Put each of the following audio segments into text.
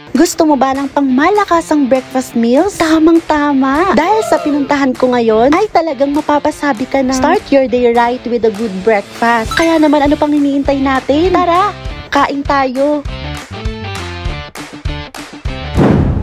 Gusto mo ba ng pangmalakasang breakfast meals? Tamang-tama! Dahil sa pinuntahan ko ngayon, ay talagang mapapasabi ka na start your day right with a good breakfast. Kaya naman ano pang hinihintay natin? Tara, kain tayo!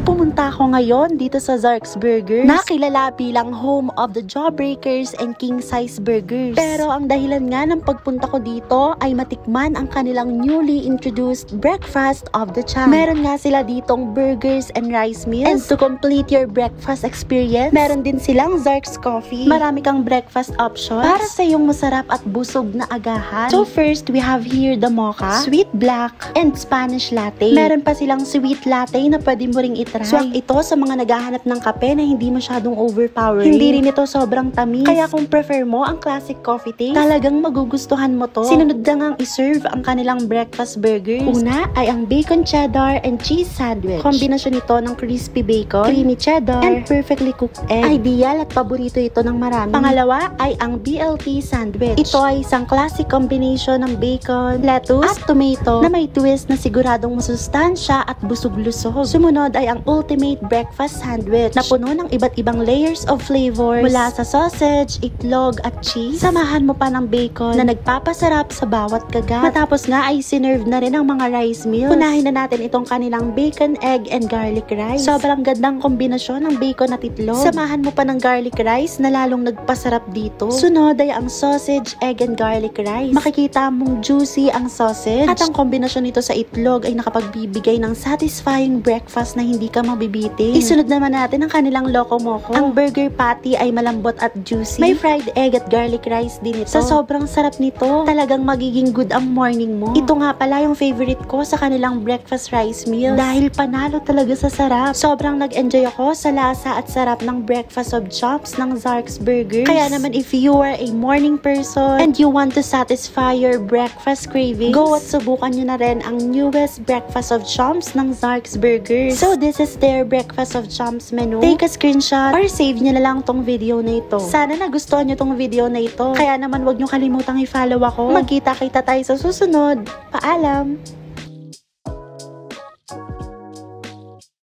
Pumunta ako ngayon dito sa Zark's Burgers, na kilala bilang home of the Jawbreakers and King Size Burgers. Pero ang dahilan nga ng pagpunta ko dito ay matikman ang kanilang newly introduced breakfast of the champ. Meron nga sila ditong burgers and rice meals. And to complete your breakfast experience, meron din silang Zark's Coffee. Marami kang breakfast options para sa iyong masarap at busog na agahan. So first, we have here the mocha, sweet black, and Spanish latte. Meron pa silang sweet latte na pwede mo ring itry. Swak ito sa mga naghahanap ng kape na hindi masyadong overpowering. Hindi rin ito sobrang tamis. Kaya kung prefer mo ang classic coffee taste, talagang magugustuhan mo to. Sinunod na ngang iserve ang kanilang breakfast burgers. Una ay ang bacon cheddar and cheese sandwich. Kombinasyon ito ng crispy bacon, creamy cheddar, and perfectly cooked egg. Ideal at paborito ito ng marami. Pangalawa ay ang BLT sandwich. Ito ay isang classic combination ng bacon, lettuce, at tomato na may twist na siguradong masustansya at busog-lusog. Sumunod ay ang ultimate breakfast sandwich na puno ng iba't ibang layers of flavors mula sa sausage, itlog at cheese. Samahan mo pa ng bacon na nagpapasarap sa bawat kagat. Matapos nga ay sinerve na rin ang mga rice meals. Unahin na natin itong kanilang bacon, egg, and garlic rice. Sobrang gandang kombinasyon ng bacon at itlog. Samahan mo pa ng garlic rice na lalong nagpasarap dito. Sunod ay ang sausage, egg, and garlic rice. Makikita mong juicy ang sausage at ang kombinasyon nito sa itlog ay nakapagbibigay ng satisfying breakfast na hindi ka mabibitin. Isunod naman natin ang kanilang Loco Moco. Ang burger patty ay malambot at juicy. May fried egg at garlic rice din ito. Sa sobrang sarap nito, talagang magiging good ang morning mo. Ito nga pala yung favorite ko sa kanilang breakfast rice meals dahil panalo talaga sa sarap. Sobrang nag-enjoy ako sa lasa at sarap ng breakfast of chomps ng Zark's Burgers. Kaya naman if you are a morning person and you want to satisfy your breakfast cravings, go at subukan nyo na rin ang newest breakfast of chomps ng Zark's Burgers. So this is their breakfast of chomps menu. Take a screenshot or save nyo na lang tong video na ito. Sana nagustuhan nyo tong video na ito. Kaya naman wag nyo kalimutang i-follow ako. Magkita-kita tayo sa susunod. Paalam!